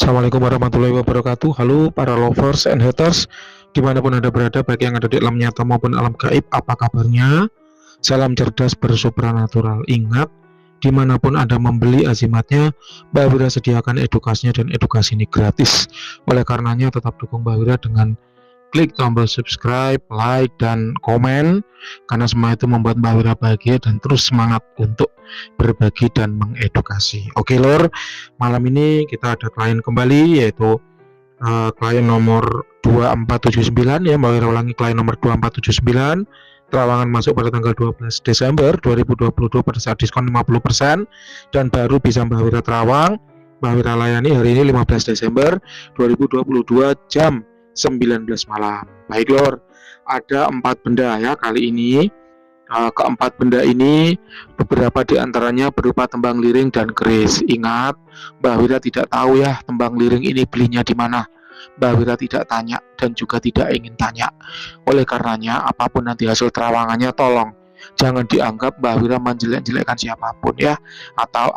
Assalamualaikum warahmatullahi wabarakatuh. Halo para lovers and haters, dimanapun Anda berada, baik yang ada di alam nyata maupun alam gaib, apa kabarnya? Salam cerdas bersupranatural. Ingat, dimanapun Anda membeli azimatnya, Mbak Wira sediakan edukasinya, dan edukasi ini gratis. Oleh karenanya tetap dukung Mbak Wira dengan klik tombol subscribe, like, dan komen, karena semua itu membuat Mbak Wira bahagia dan terus semangat untuk berbagi dan mengedukasi. Oke lor, malam ini kita ada klien kembali, yaitu klien nomor 2479 ya. Mbak Wira ulangi, klien nomor 2479. Terawangan masuk pada tanggal 12 Desember 2022 pada saat diskon 50%, dan baru bisa Mbak Wira terawang. Mbak Wira layani hari ini 15 Desember 2022 jam 19 malam. Baik lor, ada 4 benda ya kali ini. Keempat benda ini beberapa diantaranya berupa tembang liring dan keris. Ingat, Mbak Wira tidak tahu ya tembang liring ini belinya di mana. Mbak Wira tidak tanya dan juga tidak ingin tanya. Oleh karenanya, apapun nanti hasil terawangannya, tolong jangan dianggap Mbak Wira menjelek-jelekkan siapapun ya, atau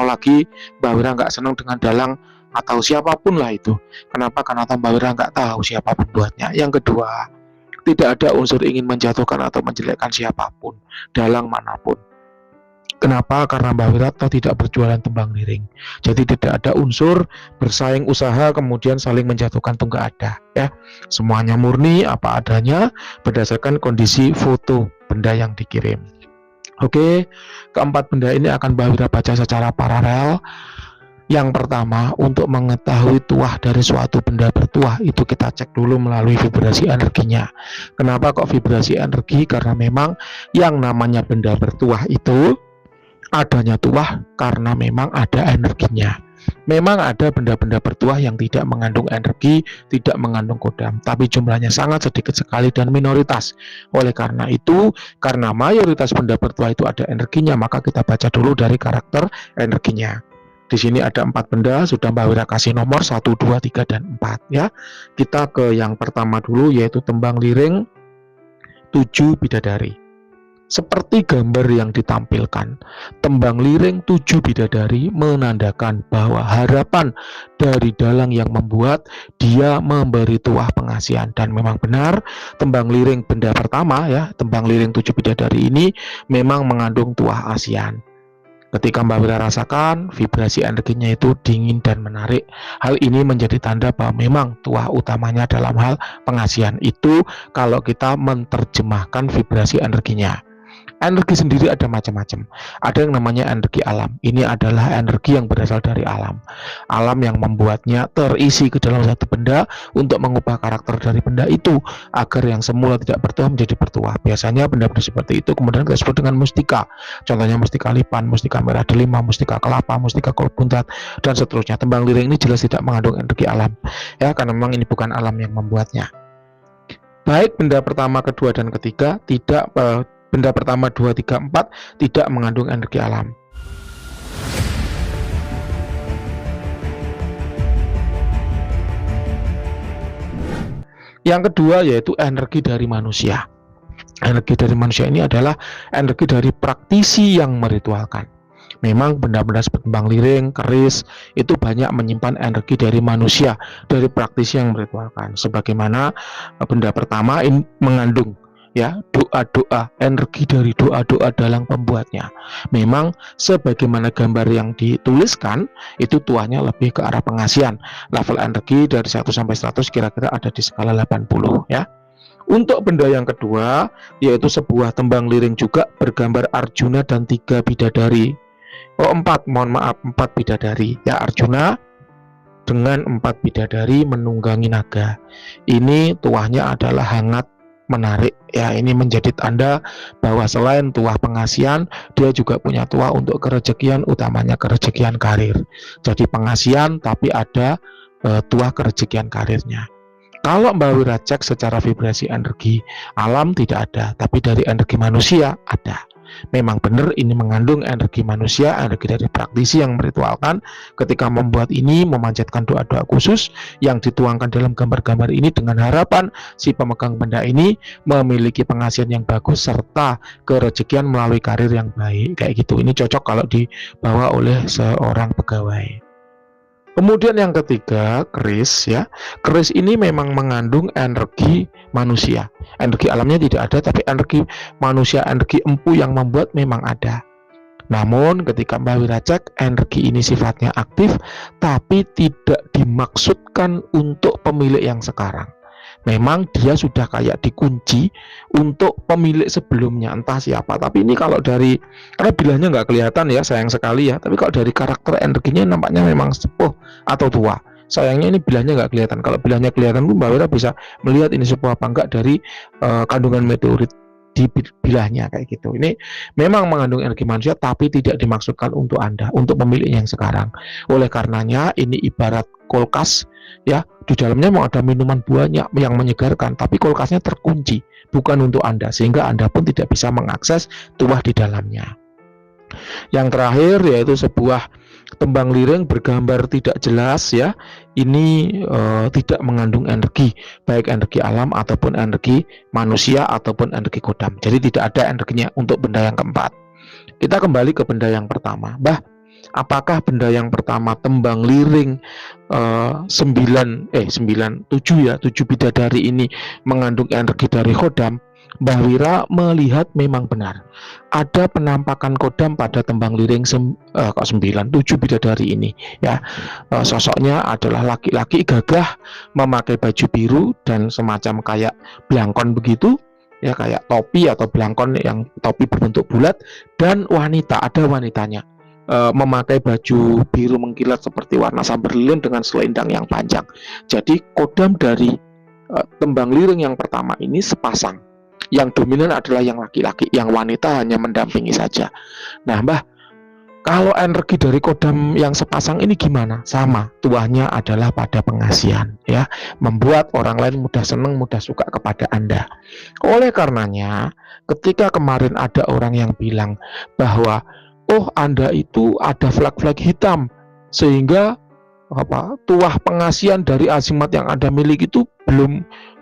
lagi Mbak Wira nggak senang dengan dalang atau siapapun lah itu. Kenapa? Karena Mbak Wira nggak tahu siapa pembuatnya. Yang kedua, tidak ada unsur ingin menjatuhkan atau menjelekkan siapapun, dalang manapun. Kenapa? Karena Mbak Wira tidak berjualan tembang liring. Jadi tidak ada unsur bersaing usaha kemudian saling menjatuhkan, itu nggak ada ya. Semuanya murni apa adanya berdasarkan kondisi foto benda yang dikirim. Oke, keempat benda ini akan Mbak Wira baca secara paralel. Yang pertama, untuk mengetahui tuah dari suatu benda bertuah, itu kita cek dulu melalui vibrasi energinya. Kenapa kok vibrasi energi? Karena memang yang namanya benda bertuah itu adanya tuah karena memang ada energinya. Memang ada benda-benda bertuah yang tidak mengandung energi, tidak mengandung kodam, tapi jumlahnya sangat sedikit sekali dan minoritas. Oleh karena itu, karena mayoritas benda bertuah itu ada energinya, maka kita baca dulu dari karakter energinya. Di sini ada 4 benda, sudah Mbak Wira kasih nomor 1, 2, 3, dan 4 ya. Kita ke yang pertama dulu, yaitu tembang liring 7 bidadari. Seperti gambar yang ditampilkan, tembang liring 7 bidadari menandakan bahwa harapan dari dalang yang membuat, dia memberi tuah pengasihan. Dan memang benar, tembang liring benda pertama ya, tembang liring 7 bidadari ini memang mengandung tuah asian. Ketika Mbak Wira rasakan, vibrasi energinya itu dingin dan menarik. Hal ini menjadi tanda bahwa memang tuah utamanya dalam hal pengasihan itu kalau kita menerjemahkan vibrasi energinya. Energi sendiri ada macam-macam. Ada yang namanya energi alam. Ini adalah energi yang berasal dari alam. Alam yang membuatnya terisi ke dalam satu benda untuk mengubah karakter dari benda itu agar yang semula tidak bertuah menjadi bertuah. Biasanya benda-benda seperti itu kemudian kita sebut dengan mustika. Contohnya mustika lipan, mustika merah delima, mustika kelapa, mustika kol buntat, dan seterusnya. Tembang liring ini jelas tidak mengandung energi alam ya, karena memang ini bukan alam yang membuatnya. Baik benda pertama, kedua, dan ketiga tidak benda pertama, 2, 3, 4 tidak mengandung energi alam. Yang kedua yaitu energi dari manusia. Energi dari manusia ini adalah energi dari praktisi yang meritualkan. Memang benda-benda seperti tembang liring, keris itu banyak menyimpan energi dari manusia, dari praktisi yang meritualkan. Sebagaimana benda pertama ini mengandung ya doa-doa, energi dari doa-doa dalang pembuatnya. Memang sebagaimana gambar yang dituliskan itu tuahnya lebih ke arah pengasihan. Level energi dari 1 sampai 100 kira-kira ada di skala 80 ya. Untuk benda yang kedua yaitu sebuah tembang liring juga bergambar Arjuna dan 3 bidadari. 4 bidadari ya. Arjuna dengan 4 bidadari menunggangi naga. Ini tuahnya adalah hangat, menarik ya. Ini menjadi tanda bahwa selain tuah pengasihan, dia juga punya tuah untuk kerejekian, utamanya kerejekian karir. Jadi pengasihan tapi ada tuah kerejekian karirnya. Kalau Mbak Wira cek secara vibrasi energi alam tidak ada, tapi dari energi manusia ada. Memang benar ini mengandung energi manusia, energi dari praktisi yang meritualkan. Ketika membuat ini, memanjatkan doa-doa khusus yang dituangkan dalam gambar-gambar ini dengan harapan si pemegang benda ini memiliki pengasihan yang bagus serta kerejekian melalui karir yang baik. Kayak gitu. Ini cocok kalau dibawa oleh seorang pegawai. Kemudian yang ketiga, keris ya. Keris ini memang mengandung energi manusia. Energi alamnya tidak ada, tapi energi manusia, energi empu yang membuat memang ada. Namun ketika Mbak Wira cek, energi ini sifatnya aktif, tapi tidak dimaksudkan untuk pemilik yang sekarang. Memang dia sudah kayak dikunci untuk pemilik sebelumnya, entah siapa. Tapi ini kalau dari, karena bilahnya nggak kelihatan ya, sayang sekali ya. Tapi kalau dari karakter energinya nampaknya memang sepuh atau tua. Sayangnya ini bilahnya nggak kelihatan. Kalau bilahnya kelihatan, Mbak Wira bisa melihat ini sepuh apa enggak dari kandungan meteorit di bilahnya kayak gitu. Ini memang mengandung energi manusia, tapi tidak dimaksudkan untuk Anda, untuk pemilik yang sekarang. Oleh karenanya ini ibarat kulkas ya, di dalamnya mau ada minuman buahnya yang menyegarkan, tapi kulkasnya terkunci, bukan untuk Anda, sehingga Anda pun tidak bisa mengakses tuah di dalamnya. Yang terakhir yaitu sebuah tembang liring bergambar tidak jelas ya. Ini tidak mengandung energi, baik energi alam ataupun energi manusia ataupun energi kodam. Jadi tidak ada energinya untuk benda yang keempat. Kita kembali ke benda yang pertama. Apakah benda yang pertama tembang liring 7 ya, 7 bidadari ini mengandung energi dari kodam? Mbah Wira melihat memang benar ada penampakan kodam pada tembang liring 7 bidadari ini ya. Sosoknya adalah laki-laki gagah memakai baju biru dan semacam kayak blangkon begitu ya, kayak topi atau blangkon yang topi berbentuk bulat, dan ada wanitanya memakai baju biru mengkilat seperti warna sambar lilin dengan selendang yang panjang. Jadi kodam dari tembang liring yang pertama ini sepasang. Yang dominan adalah yang laki-laki, yang wanita hanya mendampingi saja. Nah, Mbah, kalau energi dari kodam yang sepasang ini gimana? Sama, tuahnya adalah pada pengasihan ya, membuat orang lain mudah senang, mudah suka kepada Anda. Oleh karenanya, ketika kemarin ada orang yang bilang bahwa Anda itu ada flag-flag hitam, sehingga tuah pengasihan dari azimat yang Anda miliki itu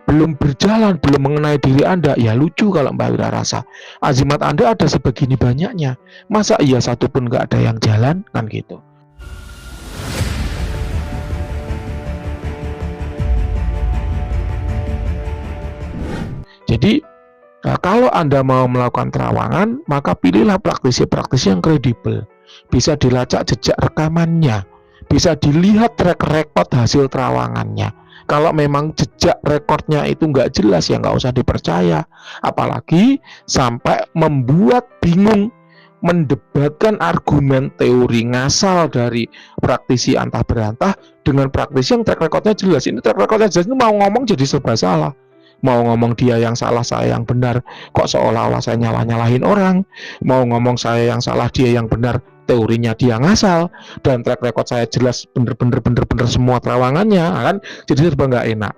belum berjalan, belum mengenai diri Anda. Ya lucu kalau Mbak Wira rasa. Azimat Anda ada sebegini banyaknya, masa iya satu pun nggak ada yang jalan, kan gitu. Jadi kalau Anda mau melakukan terawangan, maka pilihlah praktisi-praktisi yang kredibel. Bisa dilacak jejak rekamannya, bisa dilihat track record hasil terawangannya. Kalau memang jejak rekornya itu nggak jelas, ya nggak usah dipercaya. Apalagi sampai membuat bingung, mendebatkan argumen teori ngasal dari praktisi antah berantah dengan praktisi yang track recordnya jelas. Ini track recordnya jelas, ini mau ngomong jadi serba salah. Mau ngomong dia yang salah, saya yang benar, kok seolah-olah saya nyalahin orang. Mau ngomong saya yang salah, dia yang benar, teorinya dia ngasal, dan track record saya jelas bener semua terawangannya, kan jadi serba nggak enak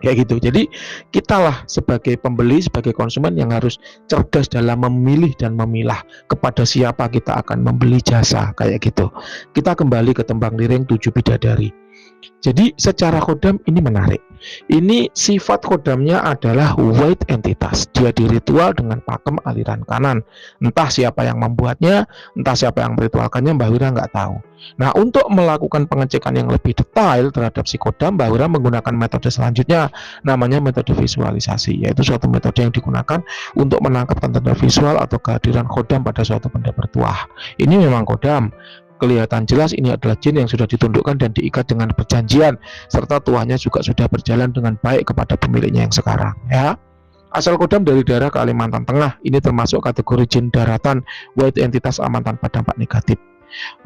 kayak gitu. Jadi kitalah sebagai pembeli, sebagai konsumen yang harus cerdas dalam memilih dan memilah kepada siapa kita akan membeli jasa kayak gitu. Kita kembali ke tembang liring 7 bidadari. Jadi secara kodam ini menarik. Ini sifat kodamnya adalah white entitas. Dia diritual dengan pakem aliran kanan. Entah siapa yang membuatnya, entah siapa yang meritualkannya, Mbah Wira nggak tahu. Nah, untuk melakukan pengecekan yang lebih detail terhadap si kodam, Mbah Wira menggunakan metode selanjutnya, namanya metode visualisasi, yaitu suatu metode yang digunakan untuk menangkap tanda visual atau kehadiran kodam pada suatu benda bertuah. Ini memang kodam. Kelihatan jelas ini adalah jin yang sudah ditundukkan dan diikat dengan perjanjian, serta tuahnya juga sudah berjalan dengan baik kepada pemiliknya yang sekarang ya. Asal kodam dari daerah Kalimantan Tengah, ini termasuk kategori jin daratan, white entitas aman tanpa dampak negatif.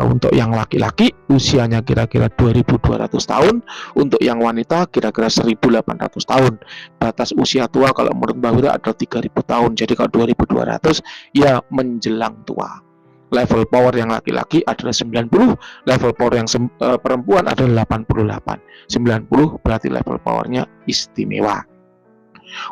Untuk yang laki-laki usianya kira-kira 2200 tahun, untuk yang wanita kira-kira 1800 tahun. Batas usia tua kalau menurut Mbah Wira adalah 3000 tahun. Jadi kalau 2200 ya menjelang tua. Level power yang laki-laki adalah 90, level power yang perempuan adalah 88. 90 berarti level powernya istimewa.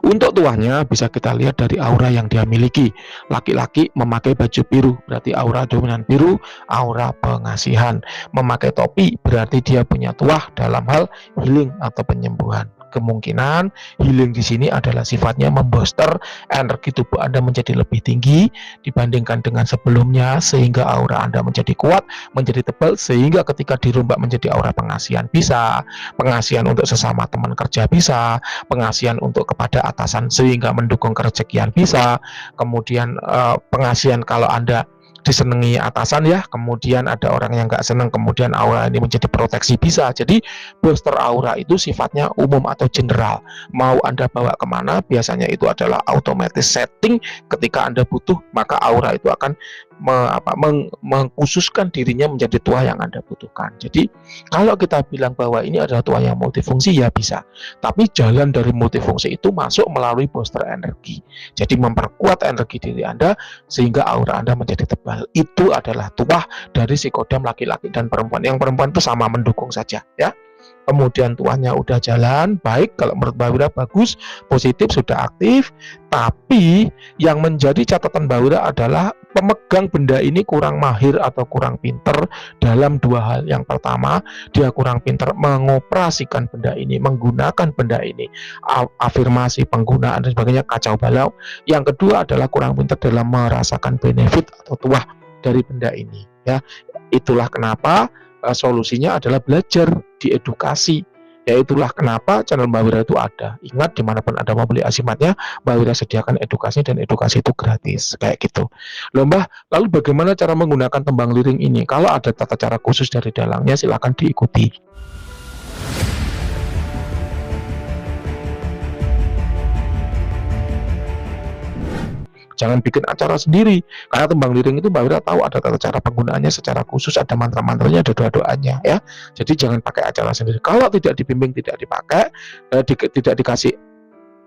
Untuk tuahnya bisa kita lihat dari aura yang dia miliki. Laki-laki memakai baju biru, berarti aura dominan biru, aura pengasihan. Memakai topi berarti dia punya tuah dalam hal healing atau penyembuhan. kemungkinan healing di sini adalah sifatnya membooster energi tubuh Anda menjadi lebih tinggi dibandingkan dengan sebelumnya, sehingga aura Anda menjadi kuat, menjadi tebal, sehingga ketika dirombak menjadi aura pengasihan bisa, pengasihan untuk sesama teman kerja bisa, pengasihan untuk kepada atasan sehingga mendukung kerezekian bisa, kemudian pengasihan kalau Anda disenangi atasan ya, kemudian ada orang yang nggak senang, kemudian aura ini menjadi proteksi bisa. Jadi booster aura itu sifatnya umum atau general, mau Anda bawa kemana biasanya itu adalah automatic setting. Ketika Anda butuh, maka aura itu akan mengkhususkan dirinya menjadi tuah yang Anda butuhkan. Jadi kalau kita bilang bahwa ini adalah tuah yang multifungsi, ya bisa, tapi jalan dari multifungsi itu masuk melalui booster energi. Jadi memperkuat energi diri Anda sehingga aura Anda menjadi tebal. Itu adalah tuah dari psikodam laki-laki dan perempuan. Yang perempuan itu sama mendukung saja ya. Kemudian tuahnya udah jalan, baik, kalau menurut Mbak Wira bagus, positif, sudah aktif. Tapi yang menjadi catatan Mbak Wira adalah pemegang benda ini kurang mahir atau kurang pinter dalam dua hal. Yang pertama, dia kurang pinter mengoperasikan benda ini, menggunakan benda ini, afirmasi, penggunaan dan sebagainya kacau balau. Yang kedua adalah kurang pinter dalam merasakan benefit atau tuah dari benda ini ya. Itulah kenapa solusinya adalah belajar, diedukasi. Ya itulah kenapa channel Mbak Wira itu ada. Ingat, dimanapun Anda mau beli asimatnya, Mbak Wira sediakan edukasi, dan edukasi itu gratis kayak gitu. Loh Mbah, lalu bagaimana cara menggunakan tembang liring ini? Kalau ada tata cara khusus dari dalangnya, silakan diikuti. Jangan bikin acara sendiri, karena tembang liring itu Mbak Wira tahu ada tata cara penggunaannya secara khusus, ada mantra-mantranya, ada doa-doanya ya. Jadi jangan pakai acara sendiri. Kalau tidak dibimbing, tidak dipakai, tidak dikasih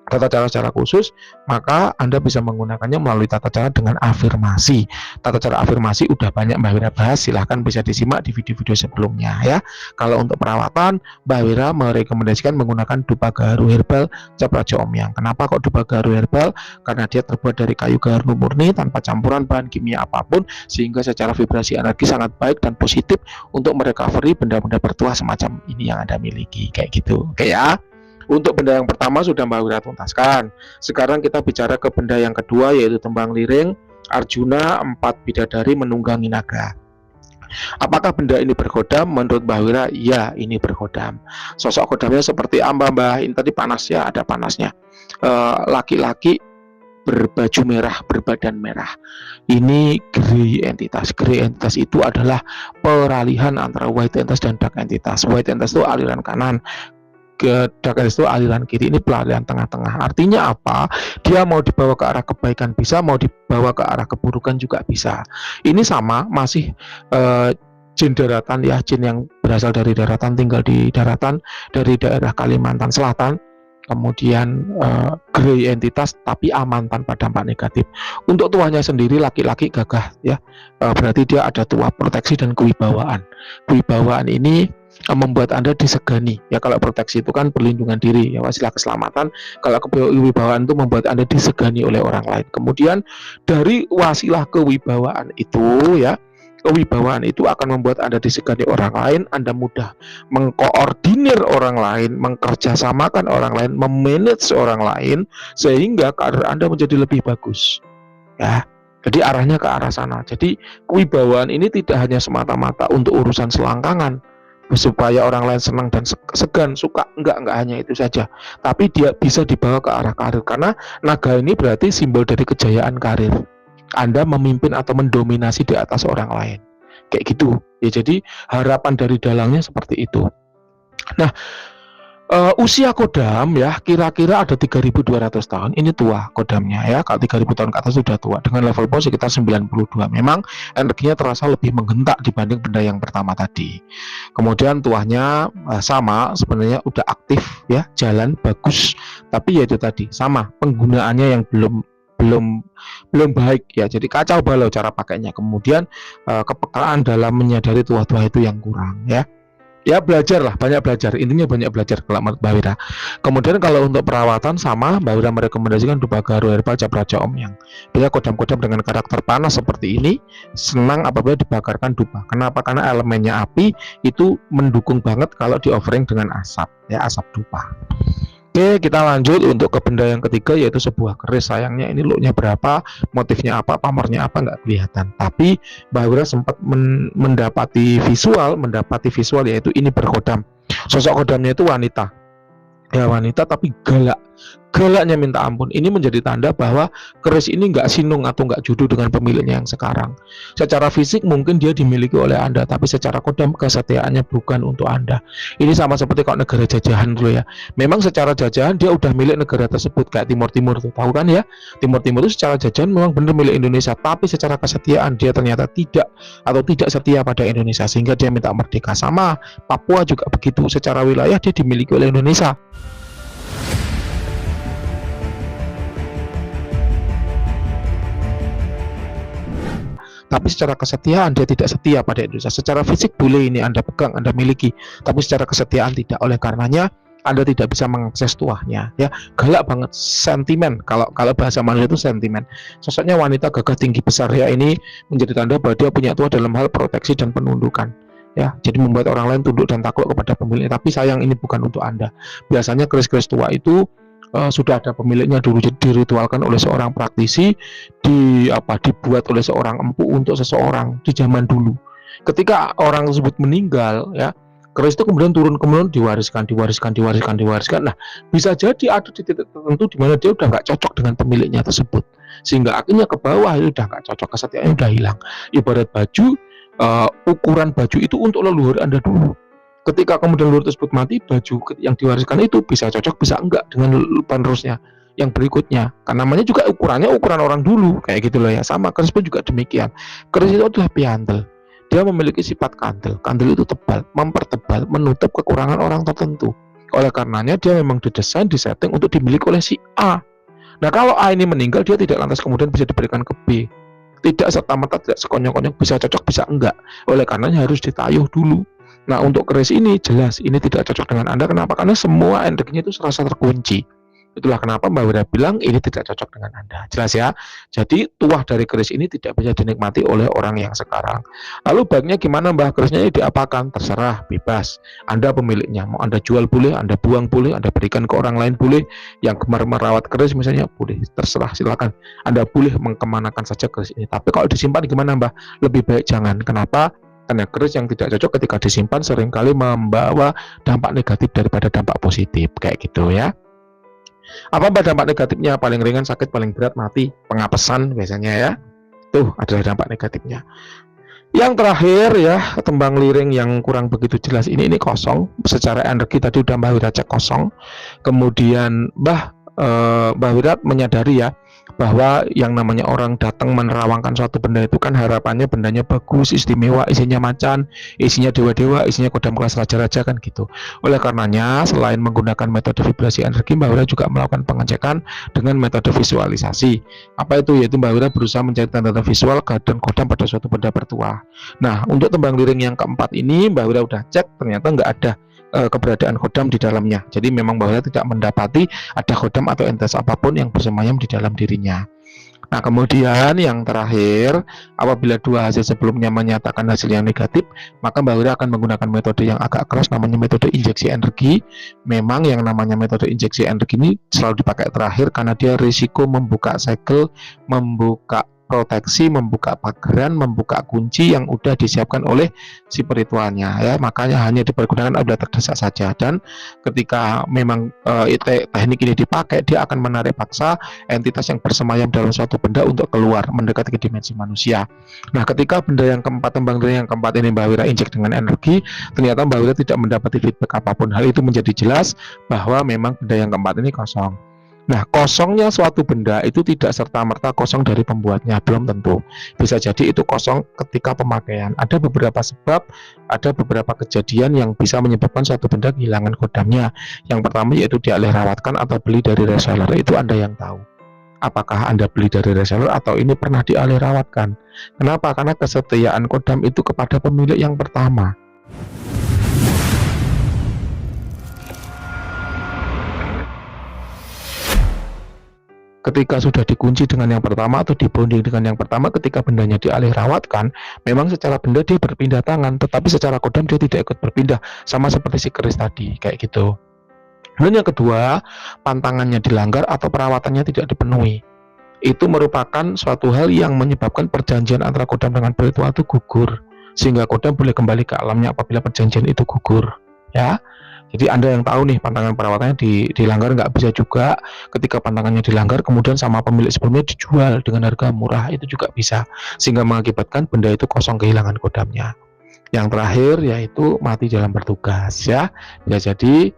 tata cara secara khusus, maka Anda bisa menggunakannya melalui tata cara dengan afirmasi. Tata cara afirmasi udah banyak Mbak Wira bahas, silahkan bisa disimak di video-video sebelumnya ya. Kalau untuk perawatan, Mbak Wira merekomendasikan menggunakan dupa gaharu herbal cap raja omyang. Kenapa kok dupa gaharu herbal? Karena dia terbuat dari kayu gaharu murni tanpa campuran bahan kimia apapun, sehingga secara vibrasi energi sangat baik dan positif untuk merecovery benda-benda bertuah semacam ini yang Anda miliki kayak gitu. Oke ya. Untuk benda yang pertama sudah Mbak Wira tuntaskan. Sekarang kita bicara ke benda yang kedua, yaitu tembang liring Arjuna 4 bidadari menunggangi naga. Apakah benda ini berkodam? Menurut Mbak Wira, ya, ini berkodam. Sosok kodamnya seperti Mbah, ini tadi panas ya, ada panasnya. Laki-laki berbaju merah, berbadan merah. Ini grey entitas. Grey entitas itu adalah peralihan antara white entitas dan dark entitas. White entitas itu aliran kanan, ke dark entitas itu aliran kiri. Ini pelarian tengah-tengah. Artinya apa? Dia mau dibawa ke arah kebaikan bisa, mau dibawa ke arah keburukan juga bisa. Ini sama, masih jin daratan ya, jin yang berasal dari daratan, tinggal di daratan, dari daerah Kalimantan Selatan. Kemudian grey entitas tapi aman tanpa dampak negatif. Untuk tuahnya sendiri laki-laki gagah ya, berarti dia ada tuah proteksi dan kewibawaan. Kewibawaan ini membuat Anda disegani ya. Kalau proteksi itu kan perlindungan diri ya, wasilah keselamatan. Kalau kewibawaan itu membuat Anda disegani oleh orang lain. Kemudian dari wasilah kewibawaan itu ya, kewibawaan itu akan membuat Anda disegani orang lain. Anda mudah mengkoordinir orang lain, mengkerjasamakan orang lain, memanage orang lain, sehingga karir Anda menjadi lebih bagus ya. Jadi arahnya ke arah sana. Jadi kewibawaan ini tidak hanya semata-mata untuk urusan selangkangan, supaya orang lain senang dan segan, suka, enggak hanya itu saja, tapi dia bisa dibawa ke arah karir. Karena naga ini berarti simbol dari kejayaan karir. Anda memimpin atau mendominasi di atas orang lain kayak gitu ya. Jadi harapan dari dalangnya seperti itu. Nah, usia kodam ya kira-kira ada 3.200 tahun. Ini tua kodamnya ya. Kalau 3.000 tahun ke atas sudah tua. Dengan level power sekitar 92. Memang energinya terasa lebih menggentak dibanding benda yang pertama tadi. Kemudian tuahnya sama, sebenarnya udah aktif ya, jalan bagus. Tapi ya itu tadi, sama penggunaannya yang belum baik ya. Jadi kacau balau cara pakainya. Kemudian kepekaan dalam menyadari tuah-tuah itu yang kurang ya. Ya belajar lah, banyak belajar, intinya banyak belajar kalau menurut Mbak Wira. Kemudian kalau untuk perawatan sama, Mbak Wira merekomendasikan dupa gaharu herbal cap raja omyang. Bila kodam-kodam dengan karakter panas seperti ini senang apabila dibakarkan dupa. Kenapa? Karena elemennya api itu mendukung banget kalau di offering dengan asap ya, asap dupa. Oke, kita lanjut untuk ke benda yang ketiga, yaitu sebuah keris. Sayangnya ini looknya berapa, motifnya apa, pamornya apa nggak kelihatan. Tapi Mbak Wira sempat mendapati visual yaitu ini berkodam. Sosok kodamnya itu wanita. Ya wanita tapi galaknya minta ampun. Ini menjadi tanda bahwa keris ini nggak sinung atau nggak judu dengan pemiliknya yang sekarang. Secara fisik mungkin dia dimiliki oleh Anda, tapi secara kodam kesetiaannya bukan untuk Anda. Ini sama seperti kalau negara jajahan dulu ya. Memang secara jajahan dia udah milik negara tersebut, kayak Timur Timur tuh, tahu kan ya? Timur Timur itu secara jajahan memang benar milik Indonesia, tapi secara kesetiaan dia ternyata tidak setia pada Indonesia, sehingga dia minta merdeka. Sama Papua juga begitu, secara wilayah dia dimiliki oleh Indonesia, tapi secara kesetiaan dia tidak setia pada Indonesia. Secara fisik boleh ini Anda pegang, Anda miliki, tapi secara kesetiaan tidak. Oleh karenanya Anda tidak bisa mengakses tuahnya, ya. Galak banget, sentimen. Kalau bahasa manusia itu sentimen. Sosoknya wanita gagah tinggi besar, ya. Ini menjadi tanda bahwa dia punya tuah dalam hal proteksi dan penundukan, ya. Jadi membuat orang lain tunduk dan takluk kepada pemiliknya. Tapi sayang ini bukan untuk Anda. Biasanya keris-keris tua itu sudah ada pemiliknya dulu, jadi diritualkan oleh seorang praktisi, dibuat oleh seorang empu untuk seseorang di zaman dulu. Ketika orang tersebut meninggal, ya, keris itu kemudian turun diwariskan. Nah, bisa jadi ada di titik tertentu di mana dia udah nggak cocok dengan pemiliknya tersebut, sehingga akhirnya ke bawah itu udah nggak cocok, kesetiaannya udah hilang. Ibarat baju, ukuran baju itu untuk leluhur Anda dulu. Ketika kemudian leluhur tersebut mati, baju yang diwariskan itu bisa cocok, bisa enggak dengan penerusnya yang berikutnya. Karena namanya juga ukurannya ukuran orang dulu, kayak gitu loh ya. Sama keris pun juga demikian. Keris itu adalah piantel. Dia memiliki sifat kantel. Kantel itu tebal, mempertebal, menutup kekurangan orang tertentu. Oleh karenanya dia memang didesain, disetting untuk dimiliki oleh si A. Nah, kalau A ini meninggal, dia tidak lantas kemudian bisa diberikan ke B. Tidak serta-merta, tidak sekonyong-konyong bisa cocok, bisa enggak. Oleh karenanya harus ditayuh dulu. Nah, untuk keris ini jelas ini tidak cocok dengan Anda. Kenapa? Karena semua energinya itu serasa terkunci. Itulah kenapa Mbak Wira bilang ini tidak cocok dengan Anda. Jelas ya? Jadi tuah dari keris ini tidak bisa dinikmati oleh orang yang sekarang. Lalu baiknya gimana Mbak? Kerisnya ini diapakan? Terserah, bebas. Anda pemiliknya. Mau Anda jual boleh, Anda buang boleh, Anda berikan ke orang lain boleh. Yang gemar merawat keris misalnya boleh. Terserah, silakan. Anda boleh mengkemanakan saja keris ini. Tapi kalau disimpan gimana Mbak? Lebih baik jangan. Kenapa? Karena keris yang tidak cocok ketika disimpan seringkali membawa dampak negatif daripada dampak positif, kayak gitu ya. Apa dampak negatifnya? Paling ringan sakit, paling berat mati, pengapesan biasanya ya. Tuh adalah dampak negatifnya. Yang terakhir ya, tembang liring yang kurang begitu jelas ini kosong. Secara energi tadi udah Mbak Wira cek kosong. Kemudian Mbak Wira menyadari ya, bahwa yang namanya orang datang menerawangkan suatu benda itu kan harapannya bendanya bagus, istimewa, isinya macan, isinya dewa-dewa, isinya kodam kelas raja-raja kan gitu. Oleh karenanya selain menggunakan metode vibrasi energi, Mbak Wira juga melakukan pengecekan dengan metode visualisasi. Apa itu? Yaitu Mbak Wira berusaha mencari tanda-tanda visual dan kodam pada suatu benda bertuah. Nah, untuk tembang liring yang keempat ini Mbak Wira udah cek, ternyata nggak ada keberadaan kodam di dalamnya. Jadi memang bahwa tidak mendapati ada kodam atau entitas apapun yang bersemayam di dalam dirinya. Nah, kemudian yang terakhir, apabila dua hasil sebelumnya menyatakan hasil yang negatif, maka Mbak Wira akan menggunakan metode yang agak keras, namanya metode injeksi energi. Memang yang namanya metode injeksi energi ini selalu dipakai terakhir karena dia risiko membuka segel, membuka proteksi, membuka pageran, membuka kunci yang udah disiapkan oleh si perituannya ya. Makanya hanya dipergunakan apabila terdesak saja. Dan ketika memang teknik ini dipakai, dia akan menarik paksa entitas yang bersemayam dalam suatu benda untuk keluar mendekati ke dimensi manusia. Nah, ketika benda yang keempat, tembang liring yang keempat ini Mbak Wira injek dengan energi, ternyata Mbak Wira tidak mendapati feedback apapun. Hal itu menjadi jelas bahwa memang benda yang keempat ini kosong. Nah, kosongnya suatu benda itu tidak serta-merta kosong dari pembuatnya, belum tentu. Bisa jadi itu kosong ketika pemakaian. Ada beberapa sebab, ada beberapa kejadian yang bisa menyebabkan suatu benda kehilangan kodamnya. Yang pertama yaitu dialih rawatkan atau beli dari reseller. Itu Anda yang tahu. Apakah Anda beli dari reseller atau ini pernah dialih rawatkan? Kenapa? Karena kesetiaan kodam itu kepada pemilik yang pertama. Ketika sudah dikunci dengan yang pertama atau dibonding dengan yang pertama, ketika bendanya dialih rawatkan, memang secara benda dia berpindah tangan, tetapi secara kodam dia tidak ikut berpindah, sama seperti si keris tadi, kayak gitu. Dan yang kedua, pantangannya dilanggar atau perawatannya tidak dipenuhi. Itu merupakan suatu hal yang menyebabkan perjanjian antara Kodam dengan spiritual itu gugur, sehingga Kodam boleh kembali ke alamnya apabila perjanjian itu gugur, ya. Jadi Anda yang tahu nih pantangan perawatannya dilanggar, nggak bisa juga ketika pantangannya dilanggar kemudian sama pemilik sebelumnya dijual dengan harga murah, itu juga bisa, sehingga mengakibatkan benda itu kosong, kehilangan kodamnya. Yang terakhir yaitu mati dalam bertugas, ya. Ya jadi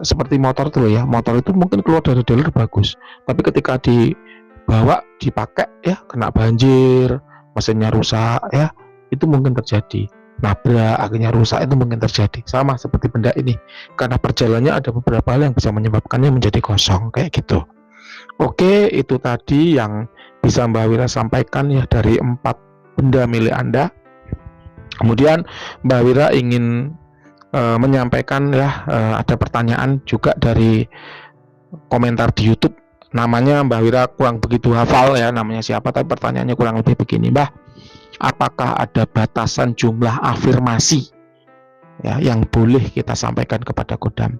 seperti motor tuh ya, motor itu mungkin keluar dari dealer bagus, tapi ketika dibawa dipakai ya kena banjir, mesinnya rusak ya, itu mungkin terjadi. Nabrak akhirnya rusak, itu mungkin terjadi. Sama seperti benda ini, karena perjalanannya ada beberapa hal yang bisa menyebabkannya menjadi kosong kayak gitu. Oke, itu tadi yang bisa Mbak Wira sampaikan ya dari 4 benda milik Anda. Kemudian Mbak Wira ingin menyampaikan ya, ada pertanyaan juga dari komentar di YouTube. Namanya Mbak Wira kurang begitu hafal ya, namanya siapa, tapi pertanyaannya kurang lebih begini, Mbah, apakah ada batasan jumlah afirmasi ya yang boleh kita sampaikan kepada Kodam?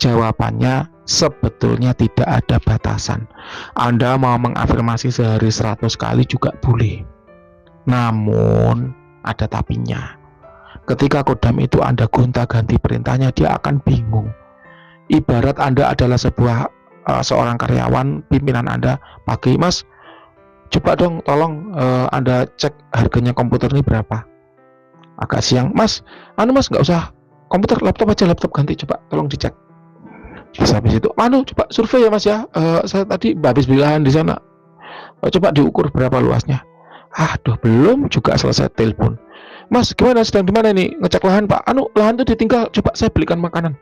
Jawabannya sebetulnya tidak ada batasan. Anda mau mengafirmasi sehari 100 kali juga boleh. Namun ada tapinya. Ketika Kodam itu Anda gonta-ganti perintahnya, dia akan bingung. Ibarat Anda adalah seorang karyawan, pimpinan Anda pagi, Mas, coba dong tolong Anda cek harganya komputer ini berapa. Agak siang, Mas, Mas nggak usah komputer, laptop aja, laptop ganti, coba tolong dicek. Habis itu, coba survei ya Mas ya, saya tadi habis beli lahan di sana, coba diukur berapa luasnya. Aduh, belum juga selesai telepon. Mas, gimana, sedang di mana ini? Ngecek lahan Pak. Lahan itu ditinggal, coba saya belikan makanan.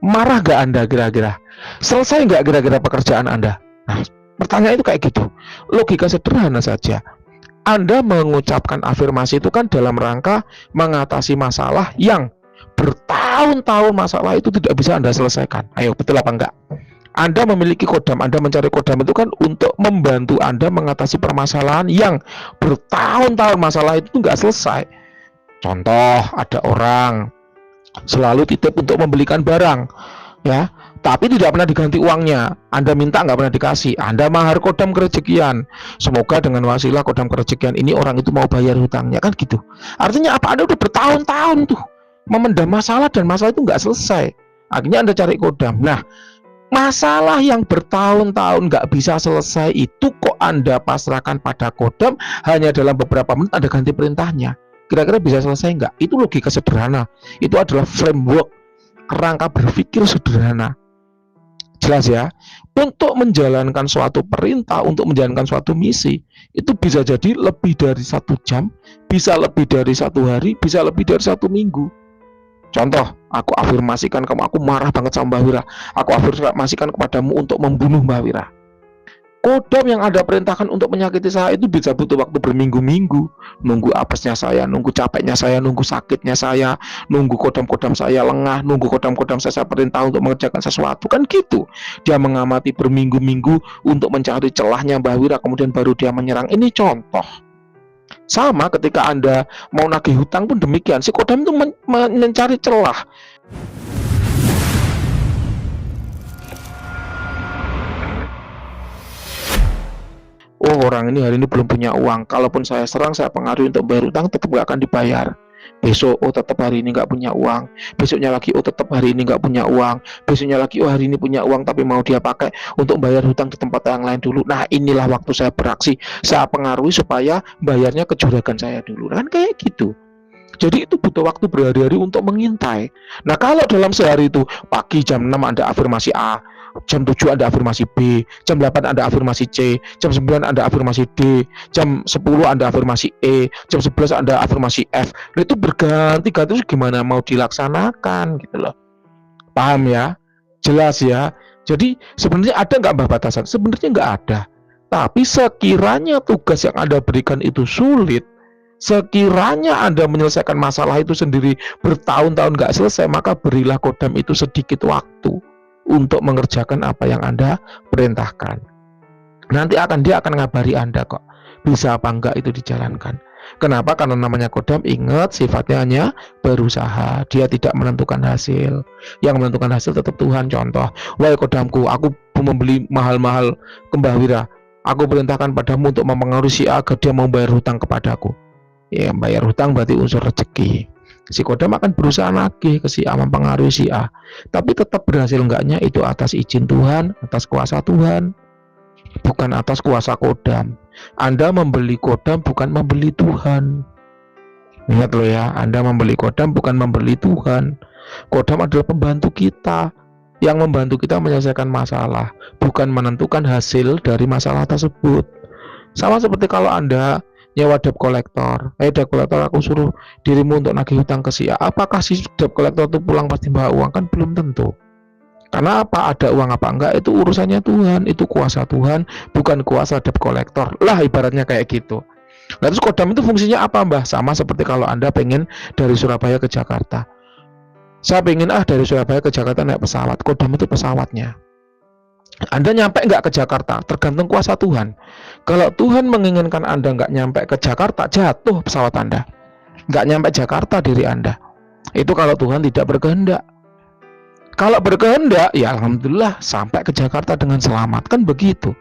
Marah nggak Anda kira-kira? Selesai nggak kira-kira pekerjaan Anda? Nah, pertanyaan itu kayak gitu. Logika sederhana saja. Anda mengucapkan afirmasi itu kan dalam rangka mengatasi masalah yang bertahun-tahun masalah itu tidak bisa Anda selesaikan. Ayo, betul apa enggak? Anda memiliki Kodam, Anda mencari Kodam itu kan untuk membantu Anda mengatasi permasalahan yang bertahun-tahun masalah itu nggak selesai. Contoh, ada orang selalu titip untuk membelikan barang, ya, tapi tidak pernah diganti uangnya. Anda minta nggak pernah dikasih. Anda mahar Kodam kerejekian. Semoga dengan wasilah Kodam kerejekian ini orang itu mau bayar hutangnya, kan gitu. Artinya apa? Anda udah bertahun-tahun tuh memendam masalah dan masalah itu nggak selesai. Akhirnya Anda cari Kodam. Nah, masalah yang bertahun-tahun nggak bisa selesai itu kok Anda pasrahkan pada Kodam, hanya dalam beberapa menit Anda ganti perintahnya. Kira-kira bisa selesai nggak? Itu logika sederhana. Itu adalah framework, kerangka berpikir sederhana. Jelas ya? Untuk menjalankan suatu perintah, untuk menjalankan suatu misi, itu bisa jadi lebih dari 1 jam, bisa lebih dari 1 hari, bisa lebih dari 1 minggu. Contoh, aku afirmasikan kamu, aku marah banget sama Mbak Wira. Aku afirmasikan kepadamu untuk membunuh Mbak Wira. Kodam yang Anda perintahkan untuk menyakiti saya itu bisa butuh waktu berminggu-minggu. Nunggu apesnya saya, nunggu capeknya saya, nunggu sakitnya saya, nunggu kodam-kodam saya lengah, nunggu kodam-kodam saya perintah untuk mengerjakan sesuatu. Kan gitu. Dia mengamati berminggu-minggu untuk mencari celahnya Mbak Wira, kemudian baru dia menyerang. Ini contoh. Sama ketika Anda mau nagih hutang pun demikian. Si Kodam itu mencari celah. Oh, orang ini hari ini belum punya uang. Kalaupun saya serang, saya pengaruhi untuk bayar utang, tetap nggak akan dibayar. Besok, oh tetap hari ini nggak punya uang. Besoknya lagi, oh tetap hari ini nggak punya uang. Besoknya lagi, oh hari ini punya uang, tapi mau dia pakai untuk bayar hutang di tempat yang lain dulu. Nah, inilah waktu saya beraksi. Saya pengaruhi supaya bayarnya ke juragan saya dulu. Kan kayak gitu. Jadi itu butuh waktu berhari-hari untuk mengintai. Nah, kalau dalam sehari itu pagi jam 6 Anda afirmasi A, jam 7 Anda afirmasi B, jam 8 Anda afirmasi C, jam 9 Anda afirmasi D, jam 10 Anda afirmasi E, jam 11 Anda afirmasi F. Nah, itu berganti-ganti, gimana mau dilaksanakan gitu loh. Paham ya? Jelas ya? Jadi sebenarnya ada nggak Mbak batasan? Sebenarnya nggak ada. Tapi sekiranya tugas yang Anda berikan itu sulit, sekiranya Anda menyelesaikan masalah itu sendiri bertahun-tahun nggak selesai, maka berilah Kodam itu sedikit waktu untuk mengerjakan apa yang Anda perintahkan. Nanti dia akan ngabari Anda kok, bisa apa enggak itu dijalankan. Kenapa? Karena namanya kodam, ingat sifatnya hanya berusaha, dia tidak menentukan hasil. Yang menentukan hasil tetap Tuhan. Contoh, wahai kodamku, aku membeli mahal-mahal kembahwira, aku perintahkan padamu untuk mempengaruhi si A agar dia mau bayar hutang kepadaku. Ya, bayar hutang berarti unsur rezeki. Si kodam akan berusaha nagih ke si A, mempengaruhi si A, tapi tetap berhasil enggaknya itu atas izin Tuhan, atas kuasa Tuhan, bukan atas kuasa kodam. Anda membeli kodam bukan membeli Tuhan. Ingat loh ya, Anda membeli kodam bukan membeli Tuhan. Kodam adalah pembantu kita yang membantu kita menyelesaikan masalah, bukan menentukan hasil dari masalah tersebut. Sama seperti kalau Anda nyewa debt collector. Debt collector, aku suruh dirimu untuk nagih hutang ke si A. Apakah si debt collector itu pulang pasti bawa uang? Kan belum tentu. Karena apa, ada uang apa enggak itu urusannya Tuhan, itu kuasa Tuhan, bukan kuasa debt collector lah, ibaratnya kayak gitu. Nah, terus kodam itu fungsinya apa, Mbah? Sama seperti kalau Anda pengen dari Surabaya ke Jakarta. Saya pengen dari Surabaya ke Jakarta naik pesawat. Kodam itu pesawatnya. Anda nyampe nggak ke Jakarta, tergantung kuasa Tuhan. Kalau Tuhan menginginkan Anda nggak nyampe ke Jakarta, jatuh pesawat Anda. Nggak nyampe Jakarta diri Anda. Itu kalau Tuhan tidak berkehendak. Kalau berkehendak, ya alhamdulillah sampai ke Jakarta dengan selamat, kan begitu.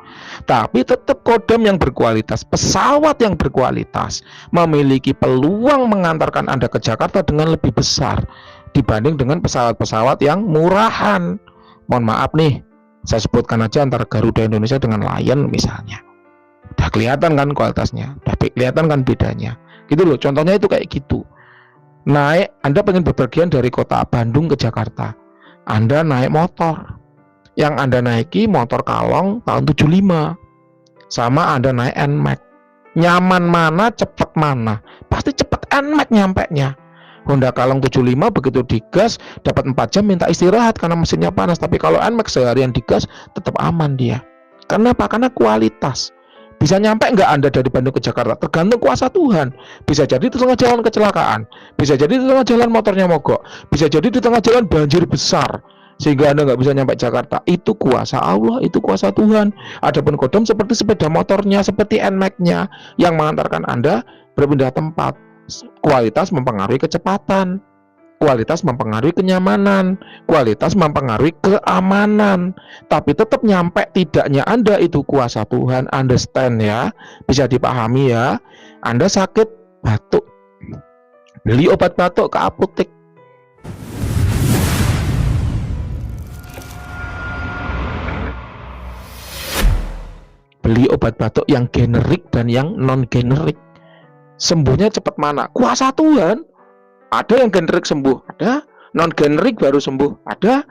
Tapi tetap kodam yang berkualitas, pesawat yang berkualitas, memiliki peluang mengantarkan Anda ke Jakarta dengan lebih besar dibanding dengan pesawat-pesawat yang murahan. Mohon maaf nih, saya sebutkan aja antara Garuda Indonesia dengan Lion misalnya. Udah kelihatan kan kualitasnya, udah kelihatan kan bedanya. Gitu loh, contohnya itu kayak gitu. Naik, Anda pengen bepergian dari kota Bandung ke Jakarta. Anda naik motor, yang Anda naiki motor Kalong tahun 75, sama Anda naik NMAX. Nyaman mana, cepat mana? Pasti cepat NMAX nyampenya. Honda Kalong 75 begitu digas dapat 4 jam minta istirahat karena mesinnya panas. Tapi kalau NMAX seharian digas tetap aman dia. Kenapa? Karena kualitas. Bisa nyampe nggak Anda dari Bandung ke Jakarta? Tergantung kuasa Tuhan. Bisa jadi di tengah jalan kecelakaan, bisa jadi di tengah jalan motornya mogok, bisa jadi di tengah jalan banjir besar sehingga Anda nggak bisa nyampe Jakarta. Itu kuasa Allah, itu kuasa Tuhan. Adapun kodam seperti sepeda motornya, seperti NMAX-nya yang mengantarkan Anda berpindah tempat. Kualitas mempengaruhi kecepatan, kualitas mempengaruhi kenyamanan, kualitas mempengaruhi keamanan. Tapi tetap nyampe tidaknya Anda itu kuasa Tuhan. Understand ya, bisa dipahami ya. Anda sakit batuk, beli obat batuk ke apotek. Beli obat batuk yang generik dan yang non generik. Sembuhnya cepat mana? Kuasa Tuhan. Ada yang generik sembuh, ada non generik baru sembuh, ada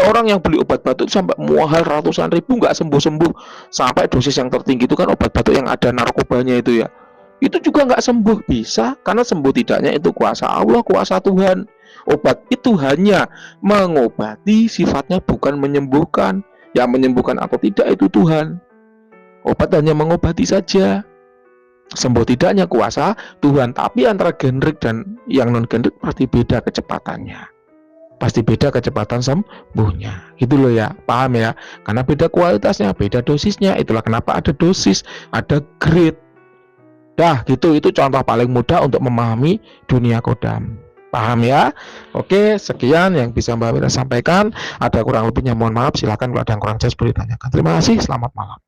orang yang beli obat batuk sampai mahal ratusan ribu nggak sembuh-sembuh, sampai dosis yang tertinggi itu kan obat batuk yang ada narkobanya itu ya, itu juga nggak sembuh. Bisa karena sembuh tidaknya itu kuasa Allah, kuasa Tuhan. Obat itu hanya mengobati, sifatnya bukan menyembuhkan. Yang menyembuhkan atau tidak itu Tuhan. Obat hanya mengobati saja, sembuh tidaknya kuasa Tuhan. Tapi antara generik dan yang non generik pasti beda kecepatannya, pasti beda kecepatan sembuhnya. Gitu loh ya, paham ya? Karena beda kualitasnya, beda dosisnya. Itulah kenapa ada dosis, ada grade. Dah gitu, itu contoh paling mudah untuk memahami dunia kodam. Paham ya? Oke, sekian yang bisa Mbak Mira sampaikan. Ada kurang lebihnya mohon maaf, silakan kalau ada yang kurang jelas boleh ditanyakan. Terima kasih, selamat malam.